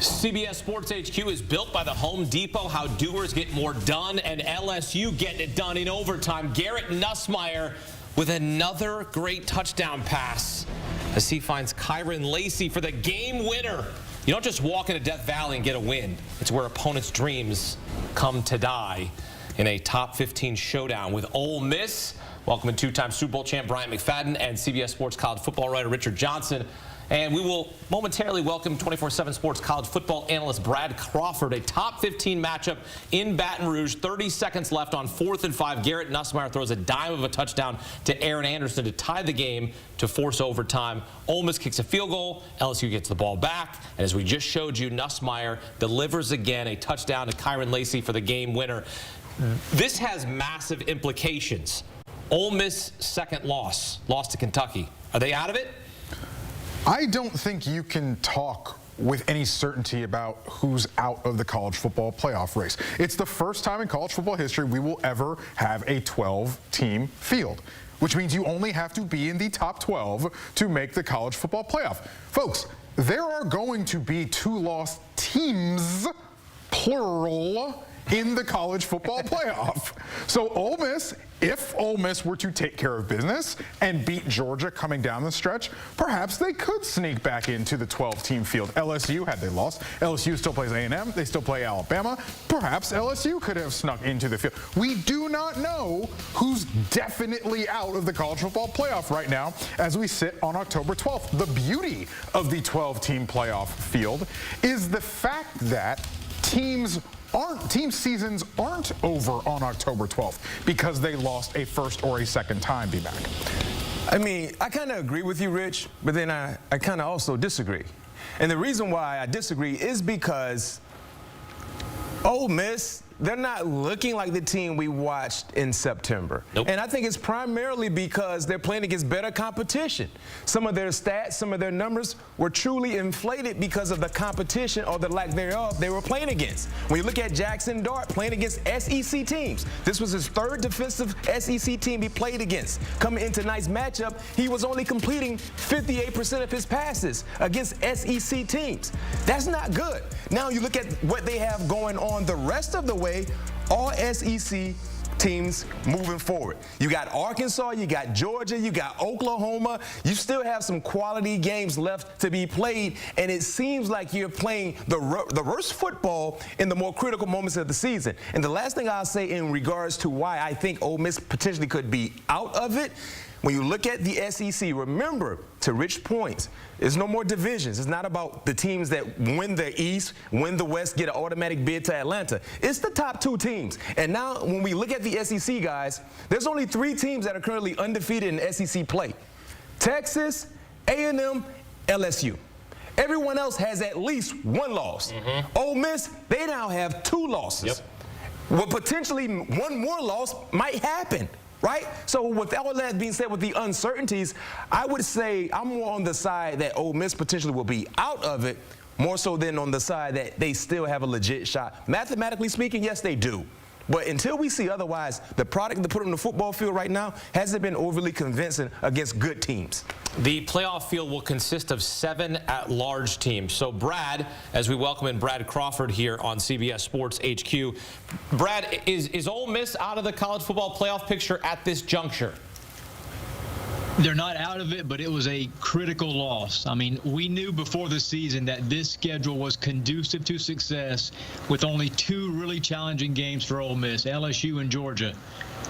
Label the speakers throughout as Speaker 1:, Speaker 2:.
Speaker 1: CBS Sports HQ is built by the Home Depot. How doers get more done, and LSU getting it done in overtime. Garrett Nussmeier with another great touchdown pass as he finds Kyron Lacey for the game winner. You don't just walk into Death Valley and get a win. It's where opponents' dreams come to die in a top 15 showdown with Ole Miss. Welcome to two-time Super Bowl champ Bryant McFadden and CBS Sports college football writer Richard Johnson. And we will momentarily welcome 24/7 Sports college football analyst Brad Crawford. A top 15 matchup in Baton Rouge. 30 seconds left on 4th and 5. Garrett Nussmeier throws a dime of a touchdown to Aaron Anderson to tie the game to force overtime. Ole Miss kicks a field goal. LSU gets the ball back. And as we just showed you, Nussmeier delivers again a touchdown to Kyron Lacey for the game winner. This has massive implications. Ole Miss second loss to Kentucky. Are they out of it?
Speaker 2: I don't think you can talk with any certainty about who's out of the college football playoff race. It's the first time in college football history we will ever have a 12-team field, which means you only have to be in the top 12 to make the college football playoff. Folks, there are going to be 2-loss teams, plural, in the college football playoff. So Ole Miss, if Ole Miss were to take care of business and beat Georgia coming down the stretch, perhaps they could sneak back into the 12-team field. LSU, had they lost, LSU still plays A&M, they still play Alabama. Perhaps LSU could have snuck into the field. We do not know who's definitely out of the college football playoff right now as we sit on October 12th. The beauty of the 12-team playoff field is the fact that team seasons aren't over on October 12th because they lost a first or a second time, B-Mac.
Speaker 3: I mean, I kind of agree with you, Rich, but then I kind of also disagree. And the reason why I disagree is because Ole Miss, they're not looking like the team we watched in September.
Speaker 1: Nope.
Speaker 3: And I think it's primarily because they're playing against better competition. Some of their stats, some of their numbers were truly inflated because of the competition or the lack thereof they were playing against. When you look at Jackson Dart playing against SEC teams, this was his third defensive SEC team he played against. Coming into tonight's matchup, he was only completing 58% of his passes against SEC teams. That's not good. Now you look at what they have going on the rest of the way, all SEC teams moving forward. You got Arkansas, you got Georgia, you got Oklahoma. You still have some quality games left to be played, and it seems like you're playing the worst football in the more critical moments of the season. And the last thing I'll say in regards to why I think Ole Miss potentially could be out of it, when you look at the SEC, remember, to Rich's point, there's no more divisions. It's not about the teams that win the East, win the West, get an automatic bid to Atlanta. It's the top 2 teams. And now when we look at the SEC, guys, there's only 3 teams that are currently undefeated in SEC play. Texas, A&M, LSU. Everyone else has at least 1 loss. Ole Miss, they now have 2 losses.
Speaker 1: Yep.
Speaker 3: Well, potentially 1 more loss might happen. Right? So with all that being said, with the uncertainties, I would say I'm more on the side that Ole Miss potentially will be out of it, more so than on the side that they still have a legit shot. Mathematically speaking, yes, they do. But until we see otherwise, the product they put on the football field right now hasn't been overly convincing against good teams.
Speaker 1: The playoff field will consist of 7 at-large teams. So, Brad, as we welcome in Brad Crawford here on CBS Sports HQ, Brad, is Ole Miss out of the college football playoff picture at this juncture?
Speaker 4: They're not out of it, but it was a critical loss. I mean, we knew before the season that this schedule was conducive to success with only 2 really challenging games for Ole Miss, LSU and Georgia.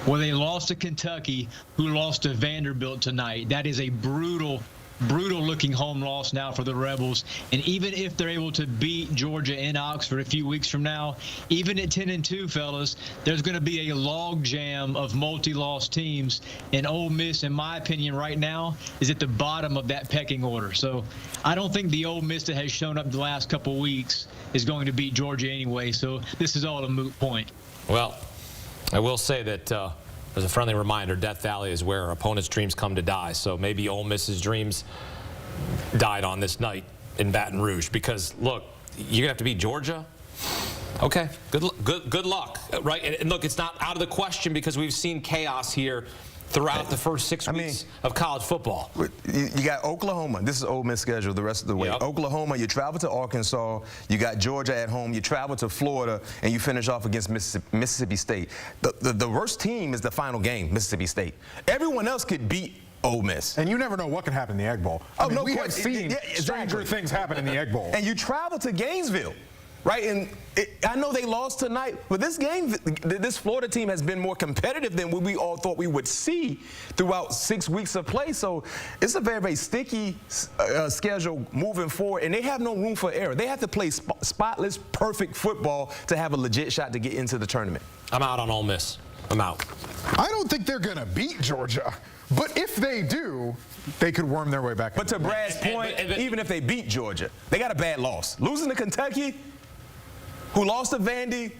Speaker 4: Well, they lost to Kentucky, who lost to Vanderbilt tonight. That is a brutal looking home loss now for the Rebels. And even if they're able to beat Georgia in Oxford a few weeks from now, even at 10-2, fellas, there's going to be a log jam of multi-loss teams. And Ole Miss, in my opinion, right now, is at the bottom of that pecking order. So I don't think the Ole Miss that has shown up the last couple of weeks is going to beat Georgia anyway. So this is all a moot point.
Speaker 1: Well, I will say that as a friendly reminder, Death Valley is where opponents' dreams come to die. So maybe Ole Miss's dreams died on this night in Baton Rouge because, look, you're going to have to beat Georgia. Okay, good luck, right? And look, it's not out of the question because we've seen chaos here throughout the first 6 weeks of college football.
Speaker 3: You got Oklahoma. This is Ole Miss schedule the rest of the way.
Speaker 1: Yep.
Speaker 3: Oklahoma, you travel to Arkansas. You got Georgia at home. You travel to Florida, and you finish off against Mississippi State. The worst team is the final game, Mississippi State. Everyone else could beat Ole Miss.
Speaker 2: And you never know what can happen in the Egg Bowl. I mean, we have seen stranger things happen in the Egg Bowl.
Speaker 3: And you travel to Gainesville, right? And I know they lost tonight, but this Florida team has been more competitive than what we all thought we would see throughout 6 weeks of play. So it's a very, very sticky schedule moving forward, and they have no room for error. They have to play spotless, perfect football to have a legit shot to get into the tournament.
Speaker 1: I'm out on Ole Miss. I'm out.
Speaker 2: I don't think they're going to beat Georgia. But if they do, they could worm their way back.
Speaker 3: But to Brad's point, even if they beat Georgia, they got a bad loss. Losing to Kentucky, who lost to Vandy,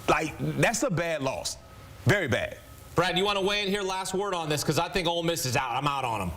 Speaker 3: like, that's a bad loss. Very bad.
Speaker 1: Brad, you want to weigh in here? Last word on this, because I think Ole Miss is out. I'm out on them.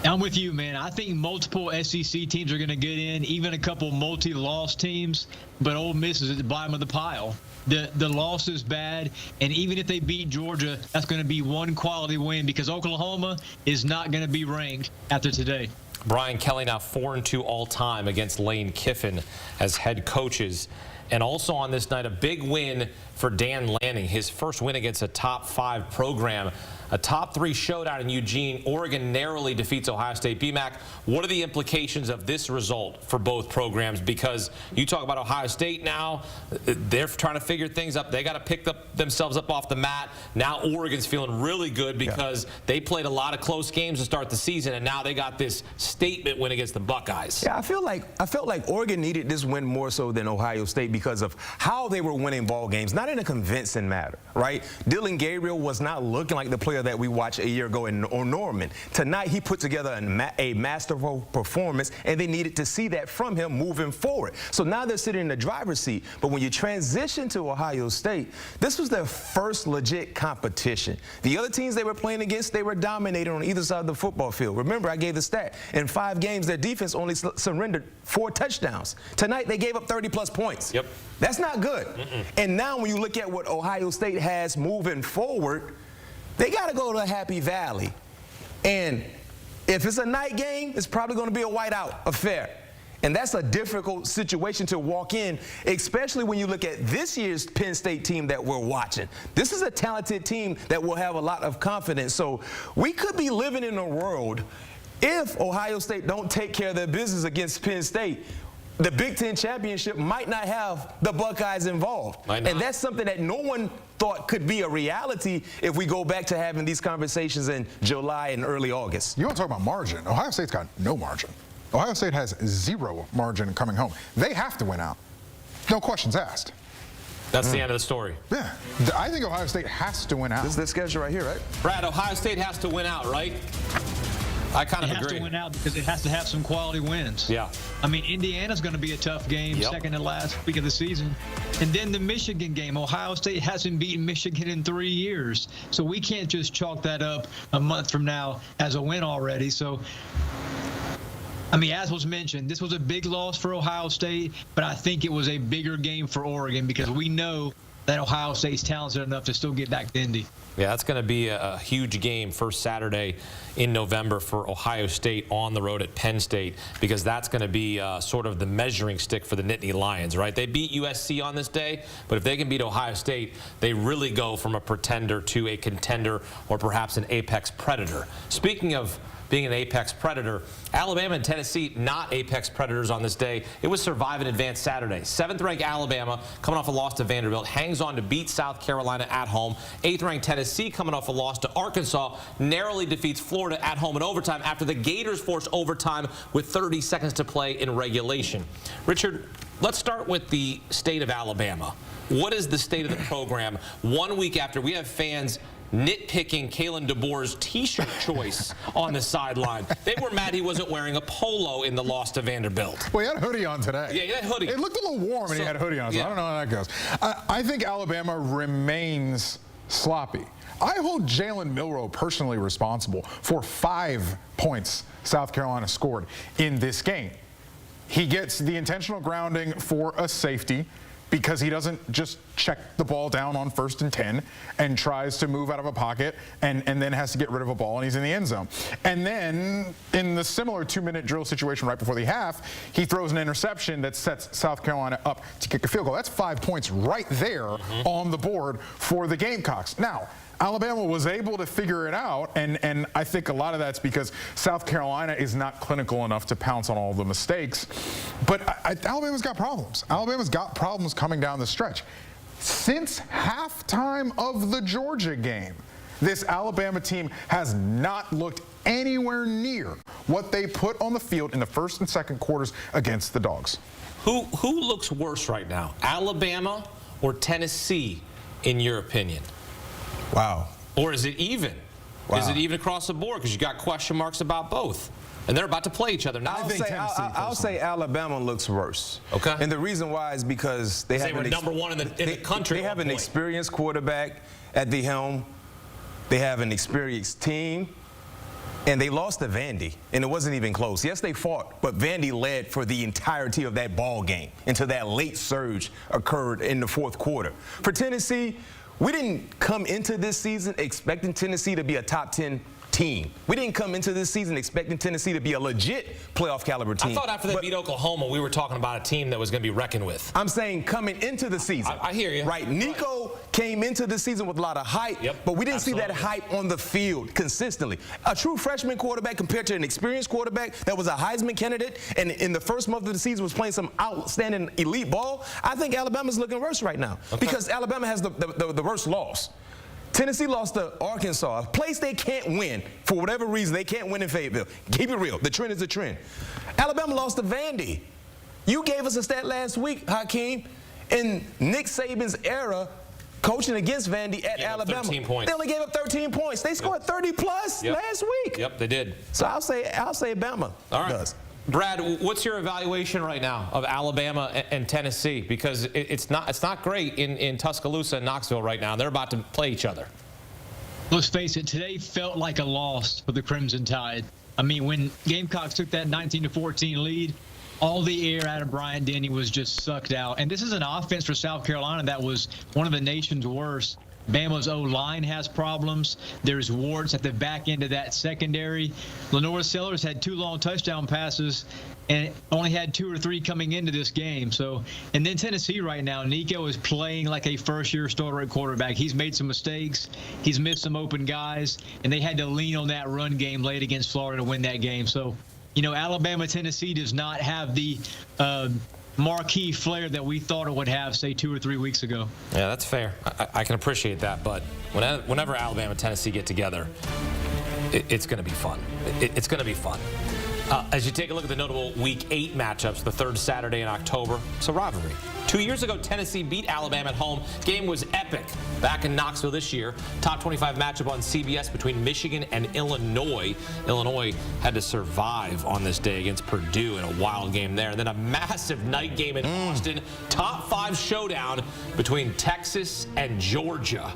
Speaker 4: I'm with you, man. I think multiple SEC teams are going to get in, even a couple multi-loss teams, but Ole Miss is at the bottom of the pile. The loss is bad, and even if they beat Georgia, that's going to be one quality win because Oklahoma is not going to be ranked after today.
Speaker 1: Brian Kelly now 4-2 all-time against Lane Kiffin as head coaches. And also on this night, a big win for Dan Lanning, his first win against a top-5 program. A top-3 showdown in Eugene. Oregon narrowly defeats Ohio State. BMAC, what are the implications of this result for both programs? Because you talk about Ohio State now, they're trying to figure things up. They got to pick themselves up off the mat. Now Oregon's feeling really good because they played a lot of close games to start the season, and now they got this statement win against the Buckeyes.
Speaker 3: Yeah, I felt like Oregon needed this win more so than Ohio State because of how they were winning ball games, not in a convincing manner, right? Dylan Gabriel was not looking like the player that we watched a year ago in Norman. Tonight, he put together a masterful performance, and they needed to see that from him moving forward. So now they're sitting in the driver's seat. But when you transition to Ohio State, this was their first legit competition. The other teams they were playing against, they were dominated on either side of the football field. Remember, I gave the stat. In 5 games, their defense only surrendered 4 touchdowns. Tonight, they gave up 30-plus points.
Speaker 1: Yep.
Speaker 3: That's not good. And now when you look at what Ohio State has moving forward, they got to go to Happy Valley. And if it's a night game, it's probably going to be a whiteout affair. And that's a difficult situation to walk in, especially when you look at this year's Penn State team that we're watching. This is a talented team that will have a lot of confidence. So we could be living in a world, if Ohio State don't take care of their business against Penn State, the Big Ten championship might not have the Buckeyes involved. And that's something that no one thought could be a reality if we go back to having these conversations in July and early August.
Speaker 2: You want to talk about margin? Ohio State's got no margin. Ohio State has 0 margin coming home. They have to win out. No questions asked.
Speaker 1: That's the end of the story.
Speaker 2: Yeah. I think Ohio State has to win out.
Speaker 3: This is their schedule right here, right?
Speaker 1: Brad, Ohio State has to win out, right? I kind of agree.
Speaker 4: It has to win out because it has to have some quality wins.
Speaker 1: Yeah.
Speaker 4: I mean, Indiana's going to be a tough game, second to last week of the season. And then the Michigan game. Ohio State hasn't beaten Michigan in 3 years. So we can't just chalk that up a month from now as a win already. So, I mean, as was mentioned, this was a big loss for Ohio State, but I think it was a bigger game for Oregon because we know that Ohio State's talented enough to still get back to Indy.
Speaker 1: Yeah, that's going to be a huge game first Saturday in November for Ohio State on the road at Penn State, because that's going to be sort of the measuring stick for the Nittany Lions, right? They beat USC on this day, but if they can beat Ohio State, they really go from a pretender to a contender or perhaps an apex predator. Speaking of being an apex predator, Alabama and Tennessee not apex predators on this day. It was Survive and Advance Saturday. 7th-ranked Alabama, coming off a loss to Vanderbilt, hangs on to beat South Carolina at home. 8th-ranked Tennessee, coming off a loss to Arkansas, narrowly defeats Florida at home in overtime after the Gators forced overtime with 30 seconds to play in regulation. Richard, let's start with the state of Alabama. What is the state of the program 1 week after we have fans nitpicking Kalen DeBoer's T-shirt choice on the sideline? They were mad he wasn't wearing a polo in the loss to Vanderbilt.
Speaker 2: Well, he had a hoodie on today.
Speaker 1: Yeah, he had a hoodie.
Speaker 2: It looked a little warm and he had a hoodie on, so I don't know how that goes. I think Alabama remains sloppy. I hold Jalen Milroe personally responsible for 5 points South Carolina scored in this game. He gets the intentional grounding for a safety because he doesn't just check the ball down on 1st and 10 and tries to move out of a pocket and then has to get rid of a ball and he's in the end zone. And then in the similar 2-minute drill situation right before the half, he throws an interception that sets South Carolina up to kick a field goal. That's 5 points right there on the board for the Gamecocks. Now, Alabama was able to figure it out, and I think a lot of that's because South Carolina is not clinical enough to pounce on all the mistakes. But Alabama's got problems. Alabama's got problems coming down the stretch. Since halftime of the Georgia game, this Alabama team has not looked anywhere near what they put on the field in the first and second quarters against the Dogs.
Speaker 1: Who looks worse right now, Alabama or Tennessee, in your opinion?
Speaker 3: Wow.
Speaker 1: Or is it even? Wow. Is it even across the board? Because you got question marks about both. And they're about to play each other now.
Speaker 3: I'll say Alabama looks worse.
Speaker 1: Okay.
Speaker 3: And the reason why is because they
Speaker 1: were number one in the country.
Speaker 3: They have an experienced quarterback at the helm. They have an experienced team. And they lost to Vandy, and it wasn't even close. Yes, they fought, but Vandy led for the entirety of that ball game until that late surge occurred in the fourth quarter. For Tennessee, we didn't come into this season expecting Tennessee to be a top 10 team. We didn't come into this season expecting Tennessee to be a legit playoff caliber team.
Speaker 1: I thought after they beat Oklahoma, we were talking about a team that was going to be reckoned with.
Speaker 3: I'm saying coming into the season.
Speaker 1: I hear you.
Speaker 3: Right. Nico came into the season with a lot of hype, but we didn't see that hype on the field consistently. A true freshman quarterback compared to an experienced quarterback that was a Heisman candidate and in the first month of the season was playing some outstanding elite ball, I think Alabama's looking worse right now because Alabama has the worst loss. Tennessee lost to Arkansas, a place they can't win. For whatever reason, they can't win in Fayetteville. Keep it real. The trend is the trend. Alabama lost to Vandy. You gave us a stat last week, Hakeem. In Nick Saban's era, coaching against Vandy at Alabama,
Speaker 1: 13 points.
Speaker 3: They only gave up 13 points. They scored 30-plus last week.
Speaker 1: Yep, they did.
Speaker 3: So I'll say Bama does.
Speaker 1: Brad, what's your evaluation right now of Alabama and Tennessee? Because it's not great in Tuscaloosa and Knoxville right now. They're about to play each other.
Speaker 4: Let's face it, today felt like a loss for the Crimson Tide. I mean, when Gamecocks took that 19-14 lead, all the air out of Bryant Denny was just sucked out. And this is an offense for South Carolina that was one of the nation's worst. Bama's O-line has problems. There's warts at the back end of that secondary. Lenore Sellers had 2 long touchdown passes and only had 2 or 3 coming into this game. And then Tennessee right now, Nico is playing like a first-year starter at quarterback. He's made some mistakes. He's missed some open guys, and they had to lean on that run game late against Florida to win that game. So, you know, Alabama, Tennessee does not have the marquee flair that we thought it would have, say, 2 or 3 weeks ago.
Speaker 1: Yeah, that's fair. I can appreciate that, but whenever Alabama and Tennessee get together, it's going to be fun. It's going to be fun. As you take a look at the notable Week 8 matchups, the third Saturday in October, it's a rivalry. 2 years ago, Tennessee beat Alabama at home. Game was epic back in Knoxville this year. Top 25 matchup on CBS between Michigan and Illinois. Illinois had to survive on this day against Purdue in a wild game there. And then a massive night game in Austin. Top 5 showdown between Texas and Georgia.